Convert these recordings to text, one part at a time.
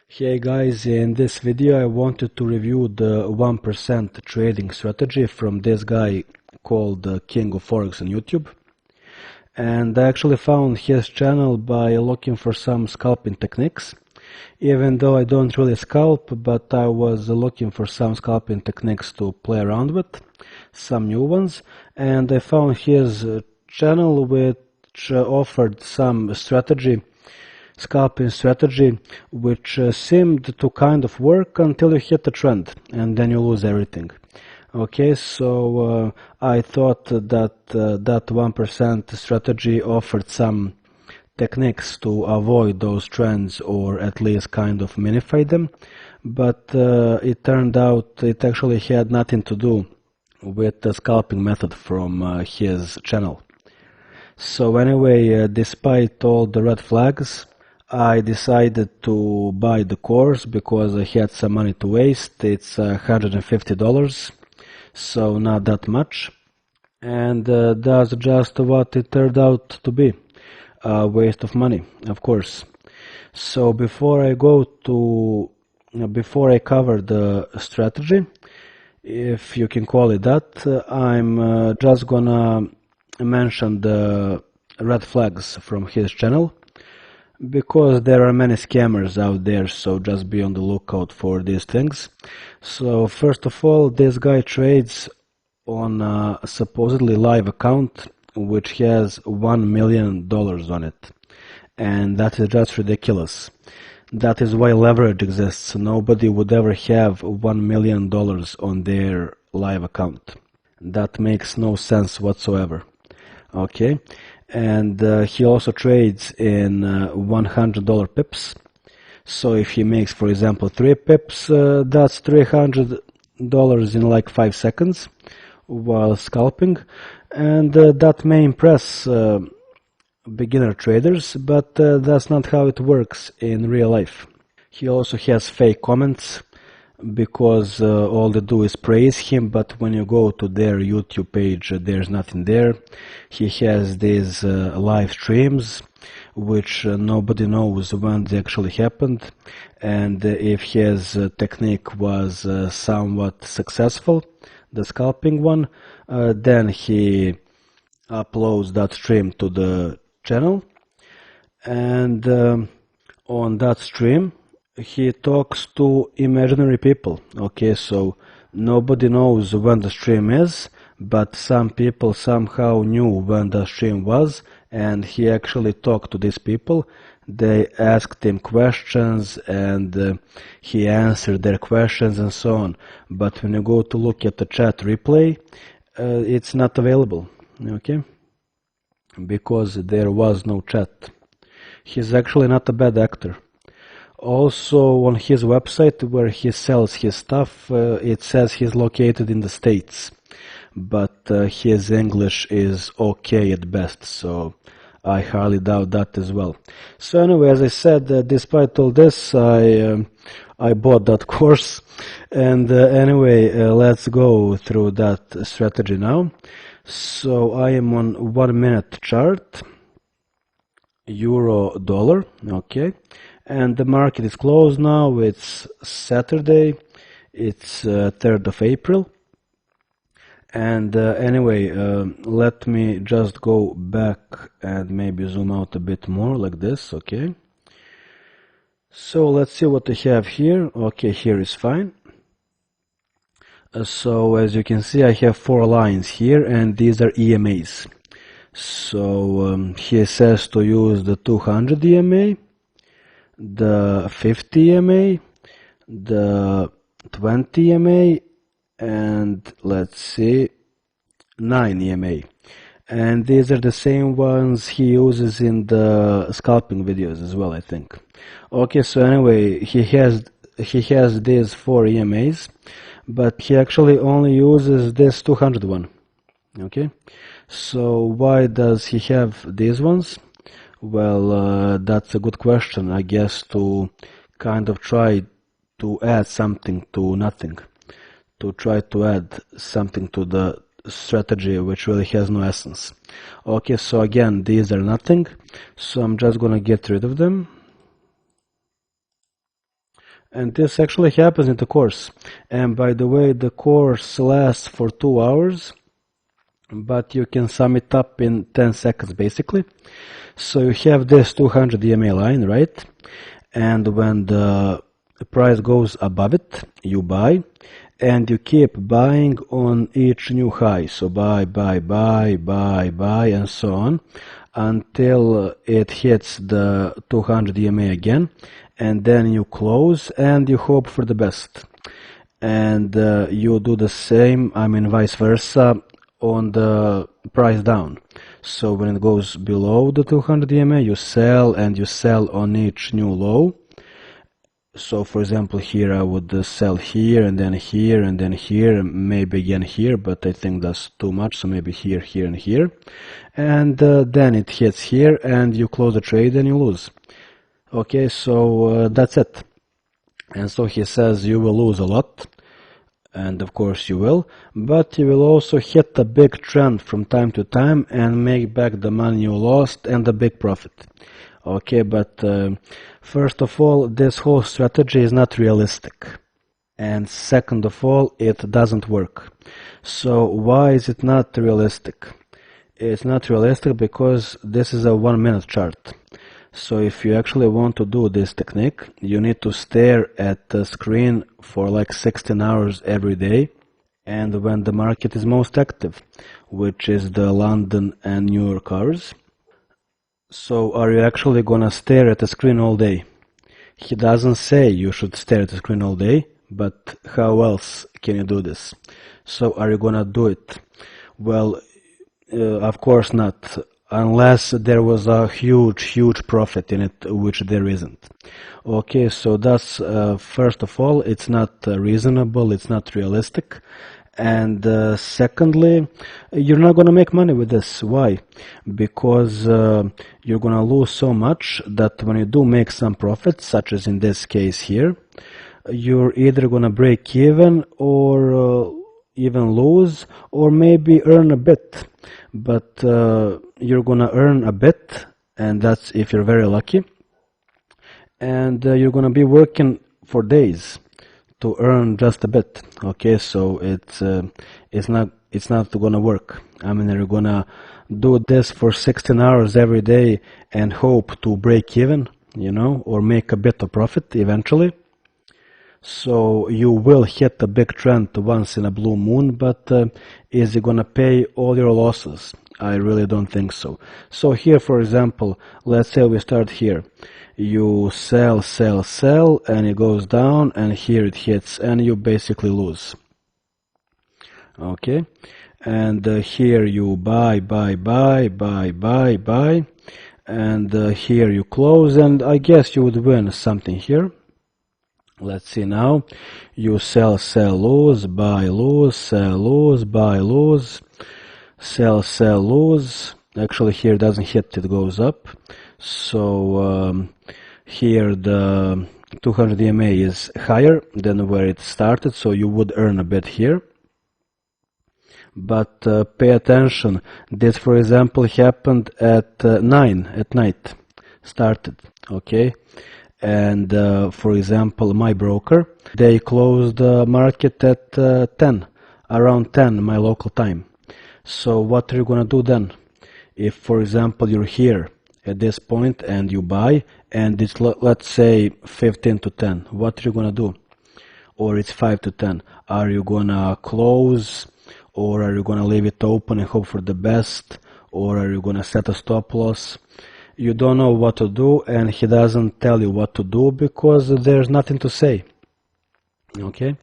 Hey guys, in this video I wanted to review the 1% trading strategy from this guy called King of Forex on YouTube. And I actually found his channel by looking for some scalping techniques. Even though I don't really scalp, but I was looking for some scalping techniques to play around with, some new ones. And I found his channel which offered some scalping strategy, which seemed to kind of work until you hit the trend and then you lose everything. Okay, so I thought that that 1% strategy offered some techniques to avoid those trends, or at least kind of minify them, but it turned out it actually had nothing to do with the scalping method from his channel. So anyway, despite all the red flags, I decided to buy the course because I had some money to waste. It's $150, so not that much. And that's just what it turned out to be, a waste of money, of course. So before I cover the strategy, if you can call it that, I'm just gonna mention the red flags from his channel, because there are many scammers out there, so just be on the lookout for these things. So first of all, this guy trades on a supposedly live account which has $1 million on it, and that is just ridiculous. That is why leverage exists. Nobody would ever have $1 million on their live account. That makes no sense whatsoever. Okay, and he also trades in $100 pips. So if he makes, for example, 3 pips, that's $300 in like 5 seconds while scalping, and that may impress beginner traders, but that's not how it works in real life. He also has fake comments, because all they do is praise him, but when you go to their YouTube page, there's nothing there. He has these live streams, which nobody knows when they actually happened, and if his technique was somewhat successful, the scalping one, then he uploads that stream to the channel, and on that stream he talks to imaginary people. Okay, so nobody knows when the stream is, but some people somehow knew when the stream was, and he actually talked to these people. They asked him questions, and he answered their questions and so on. But when you go to look at the chat replay, it's not available, okay, because there was no chat. He's actually not a bad actor. Also, on his website where he sells his stuff, it says he's located in the States, but his English is okay at best, so I highly doubt that as well. So anyway, as I said, despite all this, I bought that course, and anyway, let's go through that strategy now. So I am on 1 minute chart, euro dollar, okay, and the market is closed now. It's Saturday, it's 3rd of April. And anyway, let me just go back and maybe zoom out a bit more like this, okay. So let's see what I have here. Okay, here is fine. So as you can see, I have 4 lines here, and these are EMAs. So he says to use the 200 EMA, the 50 EMA, the 20 EMA, and let's see, 9 EMA. And these are the same ones he uses in the scalping videos as well, I think. Okay, so anyway, he has these 4 EMAs, but he actually only uses this 200 one. Okay, so why does he have these ones? Well, that's a good question, I guess, to kind of try to add something to nothing, to try to add something to the strategy which really has no essence. Okay, so again, these are nothing, so I'm just gonna get rid of them. And this actually happens in the course. And by the way, the course lasts for 2 hours, but you can sum it up in 10 seconds basically. So you have this 200 EMA line, right? And when the price goes above it, you buy, and you keep buying on each new high. So buy, buy, buy, buy, buy, and so on until it hits the 200 EMA again, and then you close and you hope for the best. And you do the same, I mean vice versa, on the price down. So when it goes below the 200 EMA, you sell, and you sell on each new low. So for example, here I would sell here, and then here, and then here, maybe again here, but I think that's too much, so maybe here, here, and here. And then it hits here, and you close the trade and you lose. Okay, so that's it. And so he says you will lose a lot, and of course you will, but you will also hit a big trend from time to time and make back the money you lost and a big profit. Okay, but first of all, this whole strategy is not realistic. And second of all, it doesn't work. So why is it not realistic? It's not realistic because this is a 1-minute chart. So if you actually want to do this technique, you need to stare at the screen for like 16 hours every day, and when the market is most active, which is the London and New York hours. So are you actually gonna stare at the screen all day? He doesn't say you should stare at the screen all day, but how else can you do this? So are you gonna do it? Well, of course not, unless there was a huge profit in it, which there isn't. Okay, so that's first of all, it's not reasonable, it's not realistic. And secondly, you're not going to make money with this. Why? Because you're going to lose so much that when you do make some profits, such as in this case here, you're either going to break even or even lose, or maybe earn a bit. But you're going to earn a bit, and that's if you're very lucky. And you're going to be working for days to earn just a bit. Okay, so it's not gonna work. I mean, you're gonna do this for 16 hours every day and hope to break even, you know, or make a bit of profit eventually. So you will hit a big trend once in a blue moon, but is it gonna pay all your losses? I really don't think so. So here, for example, let's say we start here. You sell, and it goes down, and here it hits, and you basically lose. Okay, and here you buy, and here you close, and I guess you would win something here. Let's see now. You sell, lose, buy, lose, sell, lose, buy, lose, sell, lose. Actually, here it doesn't hit, it goes up. So here the 200 EMA is higher than where it started, so you would earn a bit here. But pay attention, this for example happened at 9 at night, started, okay? And for example, my broker, they closed the market at 10, around 10 my local time. So what are you gonna do then? If for example you're here at this point and you buy, and it's let's say 15 to 10, what are you gonna do? Or it's 5 to 10, are you gonna close, or are you gonna leave it open and hope for the best, or are you gonna set a stop loss? You don't know what to do, and he doesn't tell you what to do because there's nothing to say. Okay?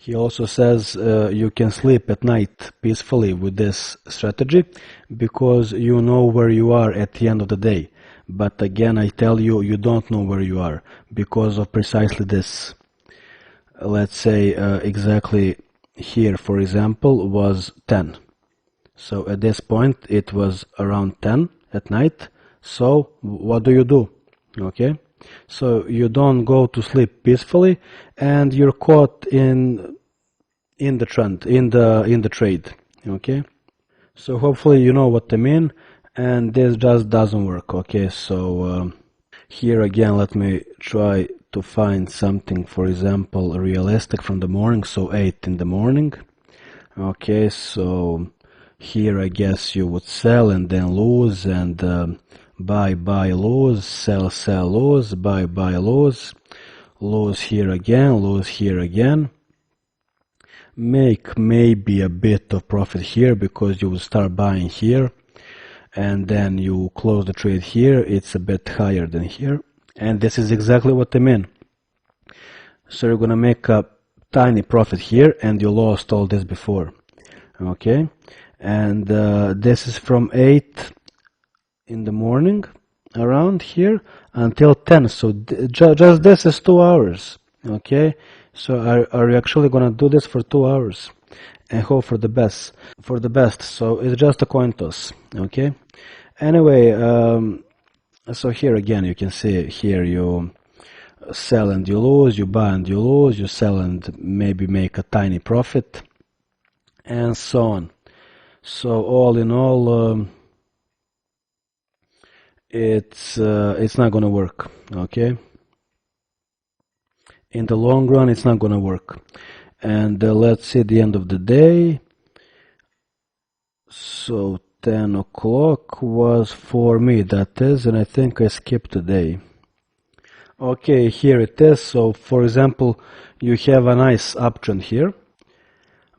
He also says you can sleep at night peacefully with this strategy because you know where you are at the end of the day. But again, I tell you, you don't know where you are because of precisely this. Let's say exactly here, for example, was 10. So at this point, it was around 10 at night. So what do? Okay? So you don't go to sleep peacefully, and you're caught in the trend, in the trade. Okay? So hopefully you know what I mean, and this just doesn't work. Okay? So here again, let me try to find something, for example, realistic from the morning, so 8 in the morning. Okay, so here I guess you would sell and then lose, and buy, lose, sell, lose, buy, lose, lose here again, make maybe a bit of profit here because you will start buying here, and then you close the trade here. It's a bit higher than here, and this is exactly what I mean. So you're gonna make a tiny profit here, and you lost all this before. Okay, and this is from 8 in the morning around here until 10, so just this is 2 hours. Okay, so are you actually gonna do this for 2 hours and hope for the best? So it's just a coin toss. Okay, anyway, so here again you can see here you sell and you lose, you buy and you lose, you sell and maybe make a tiny profit, and so on. So all in all, it's not gonna work. Okay, in the long run it's not gonna work. And let's see the end of the day. So 10 o'clock was for me, that is, and I think I skipped a day. Okay, here it is. So for example, you have a nice uptrend here,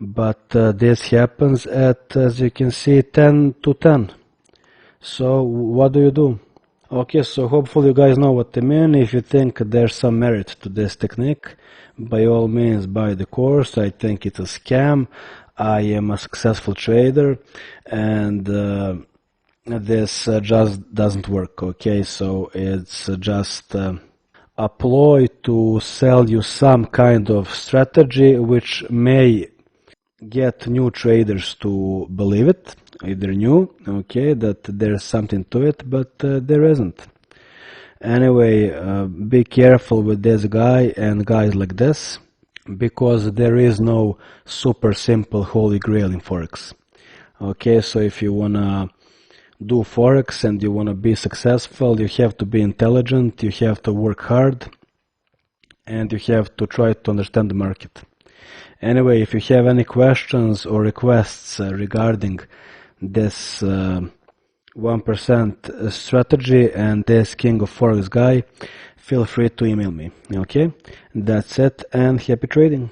but this happens at, as you can see, 10 to 10. So what do you do? Okay, so hopefully you guys know what I mean. If you think there's some merit to this technique, by all means buy the course. I think it's a scam. I am a successful trader, and this just doesn't work. Okay, so it's just a ploy to sell you some kind of strategy which may get new traders to believe it, either new, okay, that there's something to it, but there isn't. Anyway, be careful with this guy and guys like this, because there is no super simple holy grail in forex. Okay, so if you wanna do forex and you wanna be successful, you have to be intelligent, you have to work hard, and you have to try to understand the market. Anyway, if you have any questions or requests regarding this 1% strategy and this King of Forex guy, feel free to email me. Okay, that's it, and happy trading.